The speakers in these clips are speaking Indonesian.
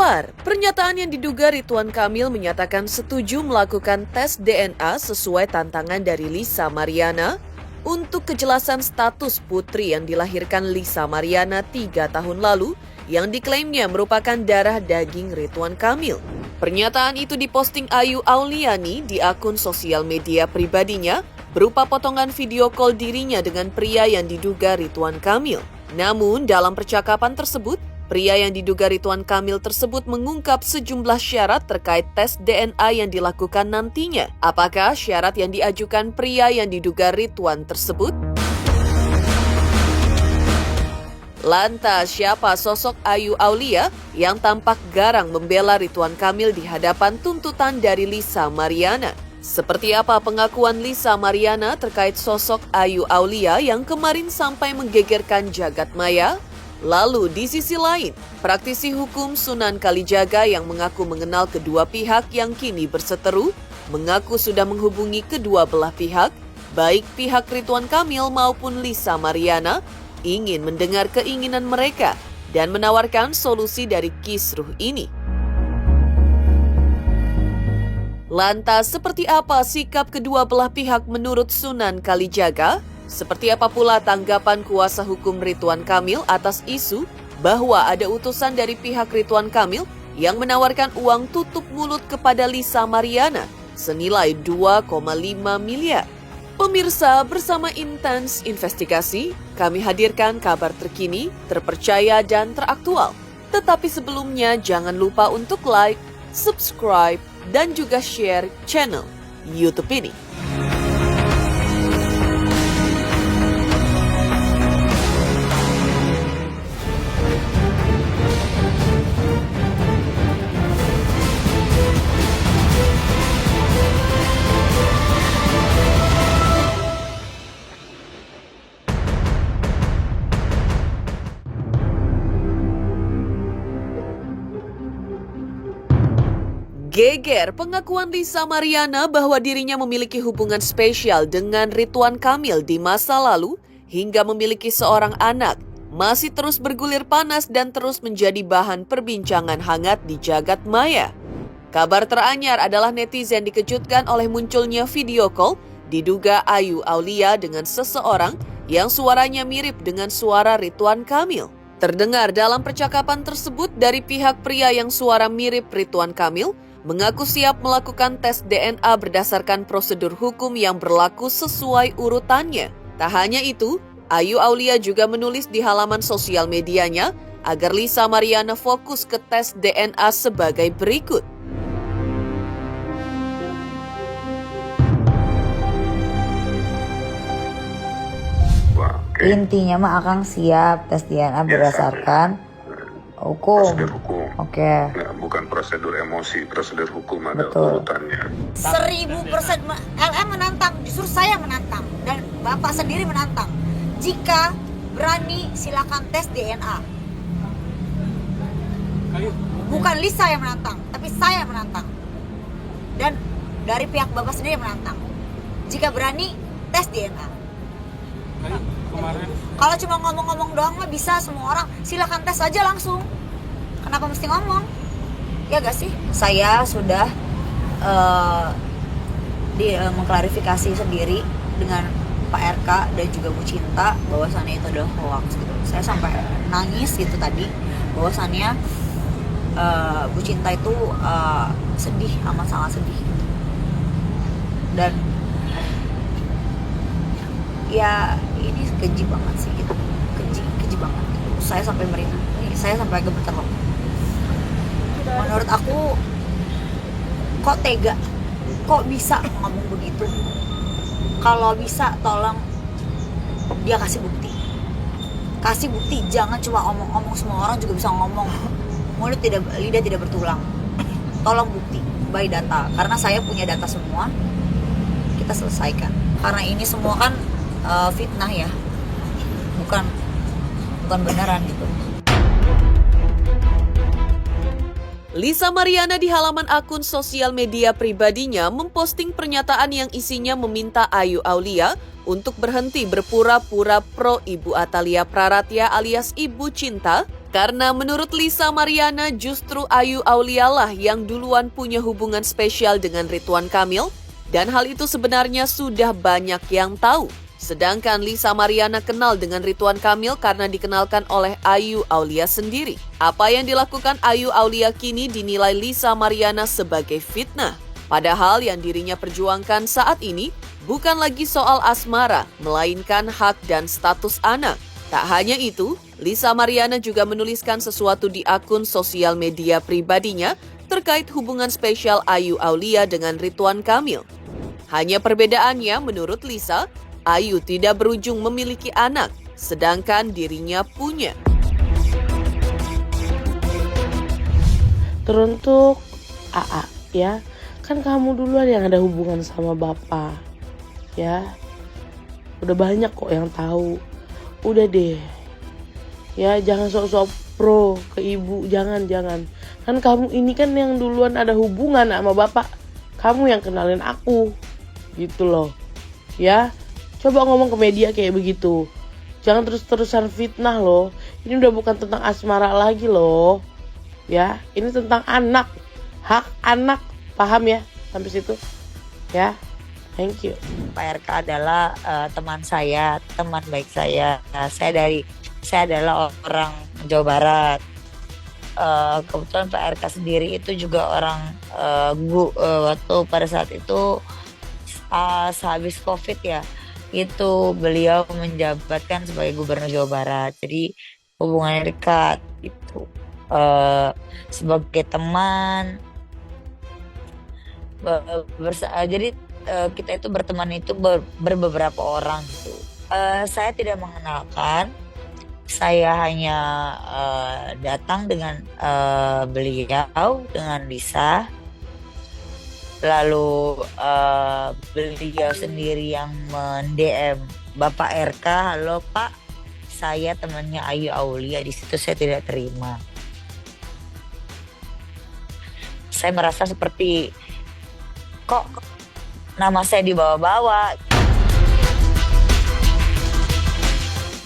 Kabar, pernyataan yang diduga Ridwan Kamil menyatakan setuju melakukan tes DNA sesuai tantangan dari Lisa Mariana untuk kejelasan status putri yang dilahirkan Lisa Mariana 3 tahun lalu yang diklaimnya merupakan darah daging Ridwan Kamil. Pernyataan itu diposting Ayu Auliani di akun sosial media pribadinya berupa potongan video call dirinya dengan pria yang diduga Ridwan Kamil. Namun dalam percakapan tersebut, pria yang diduga Ridwan Kamil tersebut mengungkap sejumlah syarat terkait tes DNA yang dilakukan nantinya. Apakah syarat yang diajukan pria yang diduga Ridwan tersebut? Lantas, siapa sosok Ayu Aulia yang tampak garang membela Ridwan Kamil di hadapan tuntutan dari Lisa Mariana? Seperti apa pengakuan Lisa Mariana terkait sosok Ayu Aulia yang kemarin sampai menggegerkan jagat maya? Lalu di sisi lain, praktisi hukum Sunan Kalijaga yang mengaku mengenal kedua pihak yang kini berseteru, mengaku sudah menghubungi kedua belah pihak, baik pihak Ridwan Kamil maupun Lisa Mariana, ingin mendengar keinginan mereka dan menawarkan solusi dari kisruh ini. Lantas, seperti apa sikap kedua belah pihak menurut Sunan Kalijaga? Seperti apa pula tanggapan kuasa hukum Ridwan Kamil atas isu bahwa ada utusan dari pihak Ridwan Kamil yang menawarkan uang tutup mulut kepada Lisa Mariana senilai 2,5 miliar? Pemirsa, bersama Intens Investigasi, kami hadirkan kabar terkini, terpercaya dan teraktual. Tetapi sebelumnya jangan lupa untuk like, subscribe, dan juga share channel YouTube ini. Geger pengakuan Lisa Mariana bahwa dirinya memiliki hubungan spesial dengan Ridwan Kamil di masa lalu hingga memiliki seorang anak masih terus bergulir panas dan terus menjadi bahan perbincangan hangat di jagat maya. Kabar teranyar adalah netizen dikejutkan oleh munculnya video call diduga Ayu Aulia dengan seseorang yang suaranya mirip dengan suara Ridwan Kamil. Terdengar dalam percakapan tersebut dari pihak pria yang suara mirip Ridwan Kamil mengaku siap melakukan tes DNA berdasarkan prosedur hukum yang berlaku sesuai urutannya. Tak hanya itu, Ayu Aulia juga menulis di halaman sosial medianya agar Lisa Mariana fokus ke tes DNA sebagai berikut. Intinya mah Akang siap tes DNA berdasarkan hukum. Prosedur hukum. Oke. Nah, bukan prosedur emosi, prosedur hukum ada urutannya. 1000% LM menantang, justru saya menantang dan Bapak sendiri menantang. Jika berani silakan tes DNA. Bukan Lisa yang menantang, tapi saya menantang. Dan dari pihak Bapak sendiri menantang. Jika berani tes DNA. Kalau cuma ngomong-ngomong doang mah bisa semua orang, silakan tes aja langsung. Kenapa mesti ngomong? Ya gak sih? Saya sudah mengklarifikasi sendiri dengan Pak RK dan juga Bu Cinta bahwasannya itu adalah hoax gitu. Saya sampai nangis gitu tadi bahwasannya Bu Cinta itu sedih, amat sangat sedih gitu. Dan ya ini keji banget sih gitu, keji banget gitu. Saya sampai merinding, saya sampai gemetar loh. Menurut aku kok tega, kok bisa ngomong begitu. Kalau bisa tolong dia kasih bukti, jangan cuma omong-omong. Semua orang juga bisa ngomong, lidah tidak bertulang. Tolong bukti by data, karena saya punya data semua. Kita selesaikan, karena ini semua kan fitnah ya, bukan beneran gitu. Lisa Mariana di halaman akun sosial media pribadinya memposting pernyataan yang isinya meminta Ayu Aulia untuk berhenti berpura-pura pro Ibu Atalia Praratya alias Ibu Cinta Karena menurut Lisa Mariana justru Ayu Aulia lah yang duluan punya hubungan spesial dengan Ridwan Kamil dan hal itu sebenarnya sudah banyak yang tahu. Sedangkan Lisa Mariana kenal dengan Ridwan Kamil karena dikenalkan oleh Ayu Aulia sendiri. Apa yang dilakukan Ayu Aulia kini dinilai Lisa Mariana sebagai fitnah. Padahal yang dirinya perjuangkan saat ini bukan lagi soal asmara, melainkan hak dan status anak. Tak hanya itu, Lisa Mariana juga menuliskan sesuatu di akun sosial media pribadinya terkait hubungan spesial Ayu Aulia dengan Ridwan Kamil. Hanya perbedaannya, menurut Lisa, Ayu tidak berujung memiliki anak, sedangkan dirinya punya. Teruntuk AA ya, kan kamu duluan yang ada hubungan sama bapak ya. Udah banyak kok yang tahu. Udah deh ya, jangan sok-sok pro ke ibu, jangan. Kan kamu ini kan yang duluan ada hubungan sama bapak, kamu yang kenalin aku gitu loh ya. Coba ngomong ke media kayak begitu, jangan terus-terusan fitnah loh. Ini udah bukan tentang asmara lagi loh ya, ini tentang anak, hak anak, paham ya sampai situ ya. Thank you. Pak RK adalah teman saya, teman baik saya. Saya adalah orang Jawa Barat. Kebetulan Pak RK sendiri itu juga orang waktu pada saat itu sehabis COVID ya, itu beliau menjabatkan sebagai Gubernur Jawa Barat. Jadi hubungannya dekat itu. Sebagai teman, jadi kita itu berteman itu beberapa orang gitu. Saya tidak mengenalkan, saya hanya datang dengan beliau, dengan Lisa. Lalu beliau sendiri yang men-DM Bapak RK, halo Pak, saya temannya Ayu Aulia. Di situ saya tidak terima. Saya merasa seperti kok nama saya dibawa-bawa.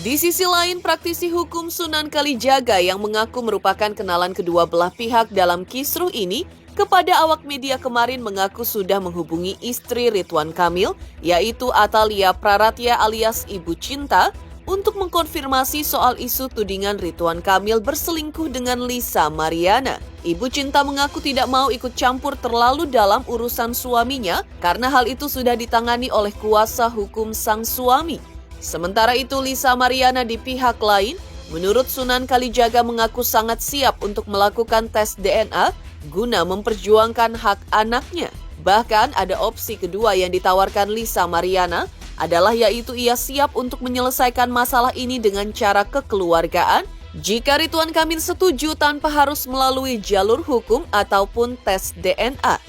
Di sisi lain, praktisi hukum Sunan Kalijaga yang mengaku merupakan kenalan kedua belah pihak dalam kisruh ini kepada awak media kemarin mengaku sudah menghubungi istri Ridwan Kamil, yaitu Atalia Praratya alias Ibu Cinta, untuk mengkonfirmasi soal isu tudingan Ridwan Kamil berselingkuh dengan Lisa Mariana. Ibu Cinta mengaku tidak mau ikut campur terlalu dalam urusan suaminya karena hal itu sudah ditangani oleh kuasa hukum sang suami. Sementara itu Lisa Mariana di pihak lain, menurut Sunan Kalijaga mengaku sangat siap untuk melakukan tes DNA guna memperjuangkan hak anaknya. Bahkan ada opsi kedua yang ditawarkan Lisa Mariana adalah yaitu ia siap untuk menyelesaikan masalah ini dengan cara kekeluargaan jika Ridwan Kamil setuju tanpa harus melalui jalur hukum ataupun tes DNA.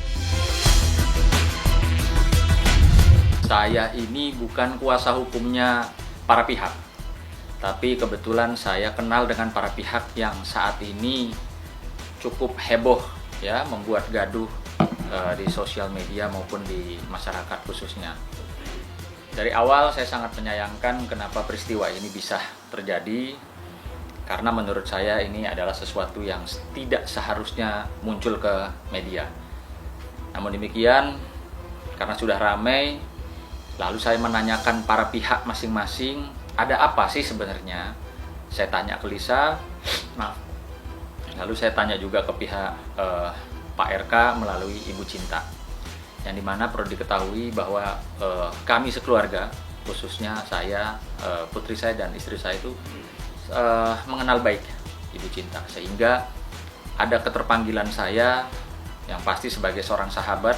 Saya ini bukan kuasa hukumnya para pihak, tapi kebetulan saya kenal dengan para pihak yang saat ini cukup heboh ya, membuat gaduh di sosial media maupun di masyarakat khususnya. Dari awal saya sangat menyayangkan kenapa peristiwa ini bisa terjadi, karena menurut saya ini adalah sesuatu yang tidak seharusnya muncul ke media. Namun demikian, karena sudah ramai, lalu saya menanyakan para pihak masing-masing, ada apa sih sebenarnya? Saya tanya ke Lisa, lalu saya tanya juga ke pihak Pak RK melalui Ibu Cinta. Yang dimana perlu diketahui bahwa kami sekeluarga, khususnya saya, putri saya dan istri saya itu mengenal baik Ibu Cinta, sehingga ada keterpanggilan saya yang pasti sebagai seorang sahabat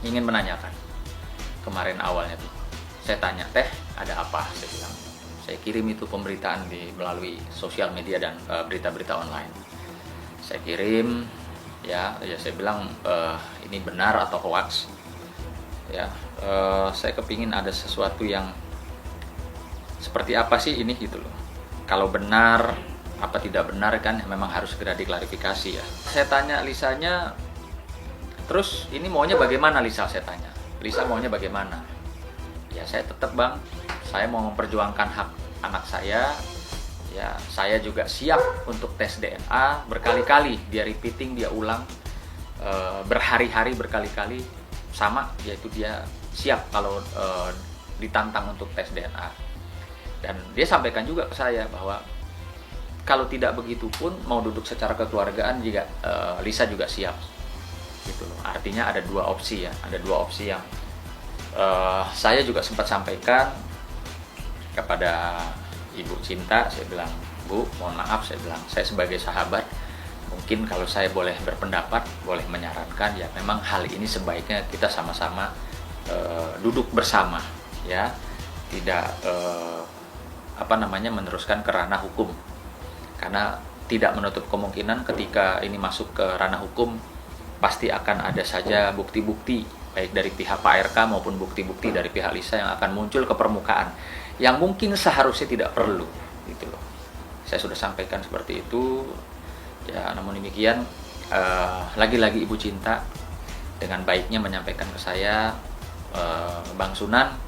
ingin menanyakan. Kemarin awalnya tuh saya tanya, teh ada apa? Saya bilang, saya kirim itu pemberitaan melalui sosial media dan berita-berita online. Saya kirim, ya saya bilang ini benar atau hoax. Ya, saya kepingin ada sesuatu yang seperti apa sih ini gitu loh. Kalau benar apa tidak benar kan memang harus segera diklarifikasi ya. Saya tanya Lisanya, terus ini maunya bagaimana Lisa? Saya tanya. Lisa maunya bagaimana? Ya saya tetap bang, saya mau memperjuangkan hak anak saya Ya, saya juga siap untuk tes DNA berkali-kali, dia repeating, dia ulang berhari-hari berkali-kali sama, yaitu dia siap kalau ditantang untuk tes DNA. Dan dia sampaikan juga ke saya bahwa kalau tidak begitu pun mau duduk secara kekeluargaan juga Lisa juga siap. Gitu loh. Artinya ada dua opsi ya, ada dua opsi yang saya juga sempat sampaikan kepada Ibu Cinta. Saya bilang, Bu, mohon maaf, saya bilang, saya sebagai sahabat, mungkin kalau saya boleh berpendapat, boleh menyarankan, ya memang hal ini sebaiknya kita sama-sama duduk bersama, ya, tidak meneruskan ke ranah hukum, karena tidak menutup kemungkinan ketika ini masuk ke ranah hukum pasti akan ada saja bukti-bukti baik dari pihak Pak RK maupun bukti-bukti dari pihak Lisa yang akan muncul ke permukaan yang mungkin seharusnya tidak perlu, gitu loh. Saya sudah sampaikan seperti itu, ya. Namun demikian, lagi-lagi Ibu Cinta dengan baiknya menyampaikan ke saya, Bang Sunan,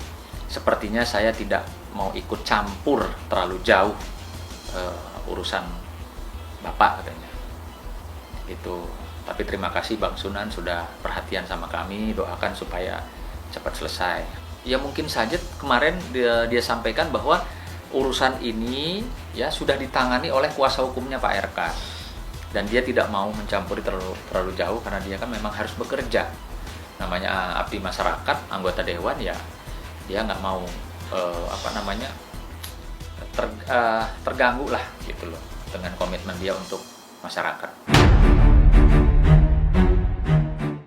sepertinya saya tidak mau ikut campur terlalu jauh urusan Bapak, katanya. Itu. Tapi terima kasih Bang Sunan sudah perhatian sama kami, doakan supaya cepat selesai. Ya mungkin saja kemarin dia sampaikan bahwa urusan ini ya sudah ditangani oleh kuasa hukumnya Pak RK. Dan dia tidak mau mencampuri terlalu jauh karena dia kan memang harus bekerja. Namanya abdi masyarakat, anggota dewan, ya dia nggak mau terganggu lah, gitu loh, dengan komitmen dia untuk masyarakat.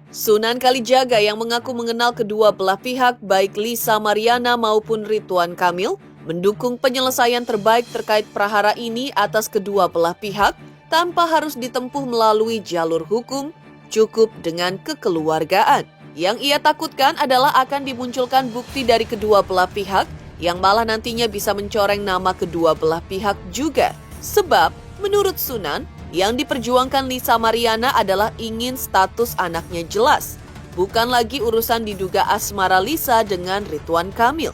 Sunan Kalijaga yang mengaku mengenal kedua belah pihak baik Lisa Mariana maupun Ridwan Kamil mendukung penyelesaian terbaik terkait prahara ini atas kedua belah pihak tanpa harus ditempuh melalui jalur hukum, cukup dengan kekeluargaan. Yang ia takutkan adalah akan dimunculkan bukti dari kedua belah pihak yang malah nantinya bisa mencoreng nama kedua belah pihak juga. Sebab, menurut Sunan, yang diperjuangkan Lisa Mariana adalah ingin status anaknya jelas, bukan lagi urusan diduga asmara Lisa dengan Ridwan Kamil.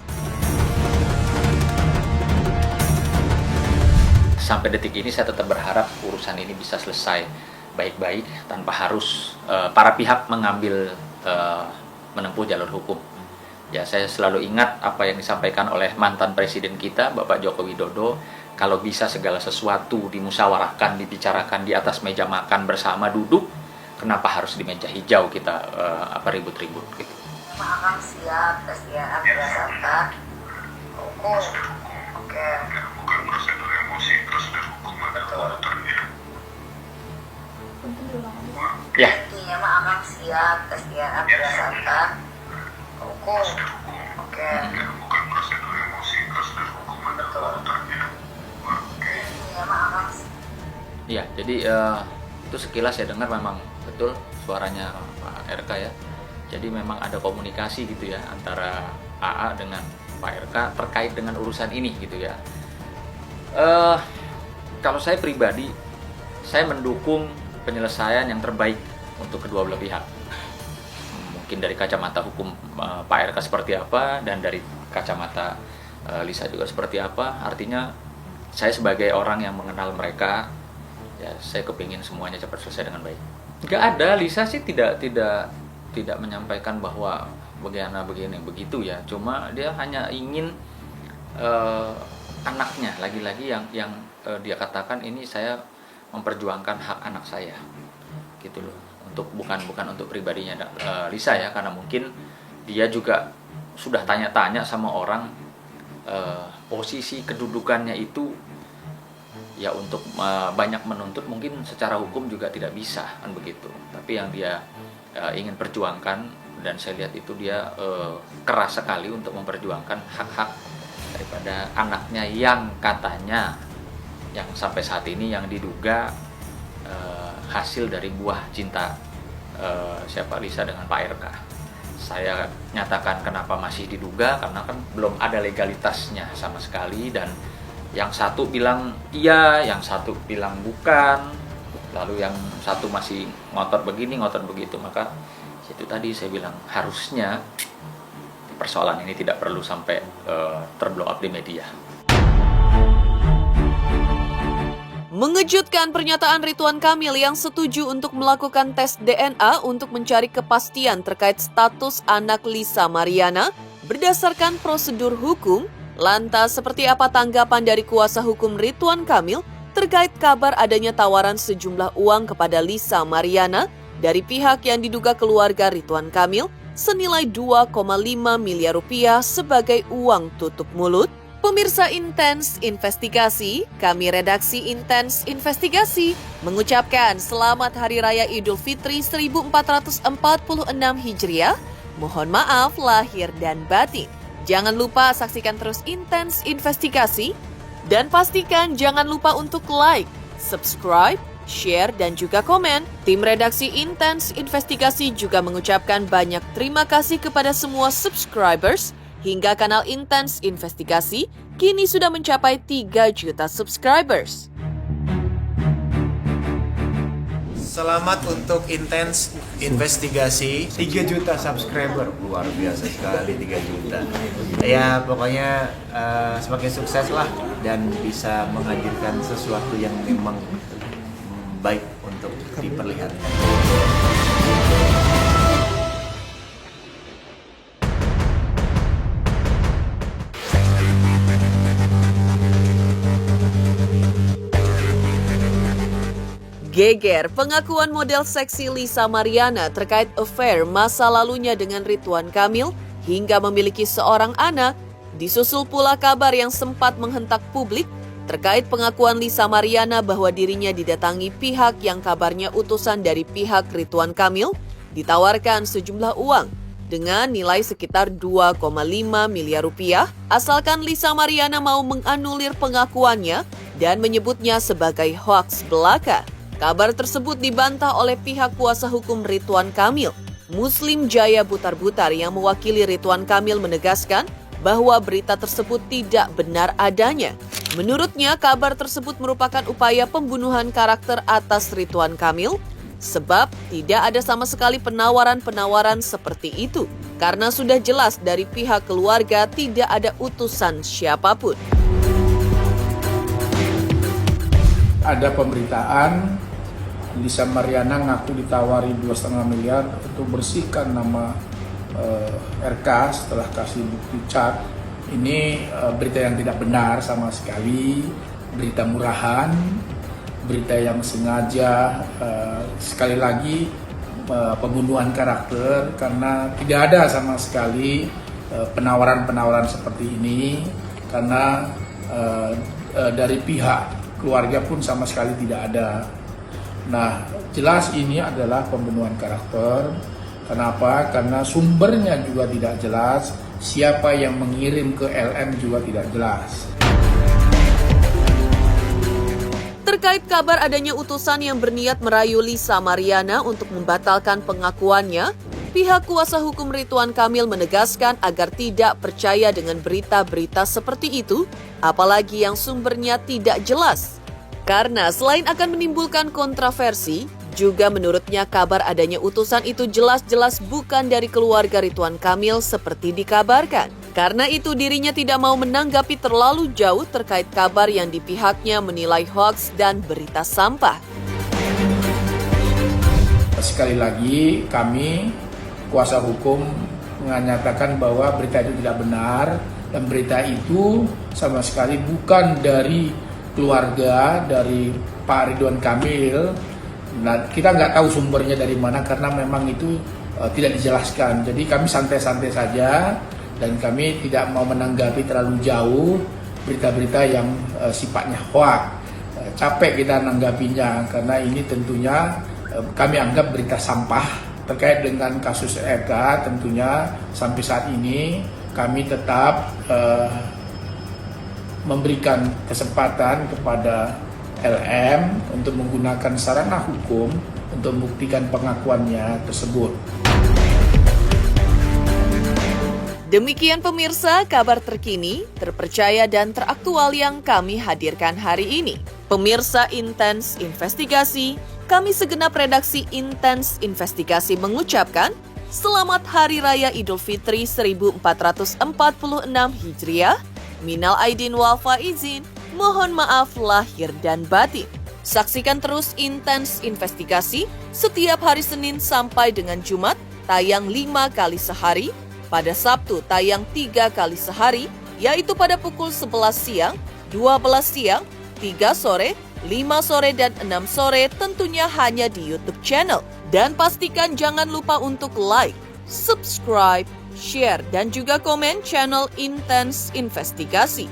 Sampai detik ini saya tetap berharap urusan ini bisa selesai baik-baik tanpa harus para pihak mengambil menempuh jalur hukum. Ya, saya selalu ingat apa yang disampaikan oleh mantan presiden kita, Bapak Joko Widodo. Kalau bisa segala sesuatu dimusyawarahkan, dibicarakan di atas meja makan bersama, duduk, kenapa harus di meja hijau kita ribut-ribut gitu. Akan siap tes DNA berdasarkan hukum. Oke. Bukan prosedur emosi, prosedur hukum ada komuternya. Ya. Intinya mah akan siap tes DNA berdasarkan hukum. Oke. Bukan prosedur emosi, prosedur hukum ada komuternya. Ya, jadi itu sekilas saya dengar memang betul suaranya Pak RK ya. Jadi memang ada komunikasi gitu ya antara AA dengan Pak RK terkait dengan urusan ini gitu ya. Kalau saya pribadi, saya mendukung penyelesaian yang terbaik untuk kedua belah pihak. Mungkin dari kacamata hukum Pak RK seperti apa, dan dari kacamata Lisa juga seperti apa. Artinya saya sebagai orang yang mengenal mereka, ya saya kepingin semuanya cepat selesai dengan baik. Nggak ada, Lisa sih tidak menyampaikan bahwa begini begitu ya. Cuma dia hanya ingin anaknya, lagi-lagi yang dia katakan ini saya memperjuangkan hak anak saya, gitu loh. Bukan untuk pribadinya Lisa ya, karena mungkin dia juga sudah tanya-tanya sama orang. Posisi kedudukannya itu ya untuk banyak menuntut mungkin secara hukum juga tidak bisa kan begitu, tapi yang dia ingin perjuangkan, dan saya lihat itu dia keras sekali untuk memperjuangkan hak-hak daripada anaknya yang katanya yang sampai saat ini yang diduga hasil dari buah cinta siapa Lisa dengan Pak RK. Saya nyatakan kenapa masih diduga, karena kan belum ada legalitasnya sama sekali, dan yang satu bilang iya, yang satu bilang bukan, lalu yang satu masih ngotot begini, ngotot begitu. Maka itu tadi saya bilang harusnya persoalan ini tidak perlu sampai terblow up di media. Mengejutkan pernyataan Ridwan Kamil yang setuju untuk melakukan tes DNA untuk mencari kepastian terkait status anak Lisa Mariana berdasarkan prosedur hukum. Lantas seperti apa tanggapan dari kuasa hukum Ridwan Kamil terkait kabar adanya tawaran sejumlah uang kepada Lisa Mariana dari pihak yang diduga keluarga Ridwan Kamil senilai 2,5 miliar rupiah sebagai uang tutup mulut? Pemirsa Intens Investigasi, kami redaksi Intens Investigasi mengucapkan selamat Hari Raya Idul Fitri 1446 Hijriah. Mohon maaf lahir dan batin. Jangan lupa saksikan terus Intens Investigasi dan pastikan jangan lupa untuk like, subscribe, share, dan juga komen. Tim redaksi Intens Investigasi juga mengucapkan banyak terima kasih kepada semua subscribers hingga kanal Intens Investigasi kini sudah mencapai 3 juta subscribers. Selamat untuk Intens Investigasi 3 juta subscriber. Luar biasa sekali 3 juta. Ya pokoknya semakin sukses lah dan bisa menghadirkan sesuatu yang memang baik untuk diperlihatkan. Geger pengakuan model seksi Lisa Mariana terkait affair masa lalunya dengan Ridwan Kamil hingga memiliki seorang anak. Disusul pula kabar yang sempat menghentak publik terkait pengakuan Lisa Mariana bahwa dirinya didatangi pihak yang kabarnya utusan dari pihak Ridwan Kamil ditawarkan sejumlah uang dengan nilai sekitar 2,5 miliar rupiah asalkan Lisa Mariana mau menganulir pengakuannya dan menyebutnya sebagai hoaks belaka. Kabar tersebut dibantah oleh pihak kuasa hukum Ridwan Kamil. Muslim Jaya Butar-Butar yang mewakili Ridwan Kamil menegaskan bahwa berita tersebut tidak benar adanya. Menurutnya, kabar tersebut merupakan upaya pembunuhan karakter atas Ridwan Kamil sebab tidak ada sama sekali penawaran-penawaran seperti itu. Karena sudah jelas dari pihak keluarga tidak ada utusan siapapun. Ada pemberitaan Lisa Mariana ngaku ditawari 2,5 miliar untuk bersihkan nama RK setelah kasih bukti cat. Ini berita yang tidak benar sama sekali, berita murahan, berita yang sengaja, sekali lagi pembunuhan karakter karena tidak ada sama sekali penawaran-penawaran seperti ini karena dari pihak keluarga pun sama sekali tidak ada. Nah, jelas ini adalah pembunuhan karakter. Kenapa? Karena sumbernya juga tidak jelas, siapa yang mengirim ke LM juga tidak jelas. Terkait kabar adanya utusan yang berniat merayu Lisa Mariana untuk membatalkan pengakuannya, pihak kuasa hukum Ridwan Kamil menegaskan agar tidak percaya dengan berita-berita seperti itu, apalagi yang sumbernya tidak jelas. Karena selain akan menimbulkan kontroversi, juga menurutnya kabar adanya utusan itu jelas-jelas bukan dari keluarga Ridwan Kamil seperti dikabarkan. Karena itu dirinya tidak mau menanggapi terlalu jauh terkait kabar yang di pihaknya menilai hoaks dan berita sampah. Sekali lagi kami kuasa hukum menyatakan bahwa berita itu tidak benar dan berita itu sama sekali bukan dari keluarga dari Pak Ridwan Kamil. Nah, kita nggak tahu sumbernya dari mana karena memang itu tidak dijelaskan. Jadi kami santai-santai saja dan kami tidak mau menanggapi terlalu jauh berita-berita yang sifatnya hoaks. Capek kita nanggapinya karena ini tentunya kami anggap berita sampah terkait dengan kasus RK. Tentunya sampai saat ini kami tetap memberikan kesempatan kepada LM untuk menggunakan sarana hukum untuk membuktikan pengakuannya tersebut. Demikian pemirsa, kabar terkini, terpercaya dan teraktual yang kami hadirkan hari ini. Pemirsa Intens Investigasi, kami segenap redaksi Intens Investigasi mengucapkan Selamat Hari Raya Idul Fitri 1446 Hijriah. Minal aidin wal faizin, mohon maaf lahir dan batin. Saksikan terus Intens Investigasi setiap hari Senin sampai dengan Jumat, tayang 5 kali sehari, pada Sabtu tayang 3 kali sehari, yaitu pada pukul 11 siang, 12 siang, 3 sore, 5 sore, dan 6 sore, tentunya hanya di YouTube channel. Dan pastikan jangan lupa untuk like, subscribe, share, dan juga komen channel Intens Investigasi.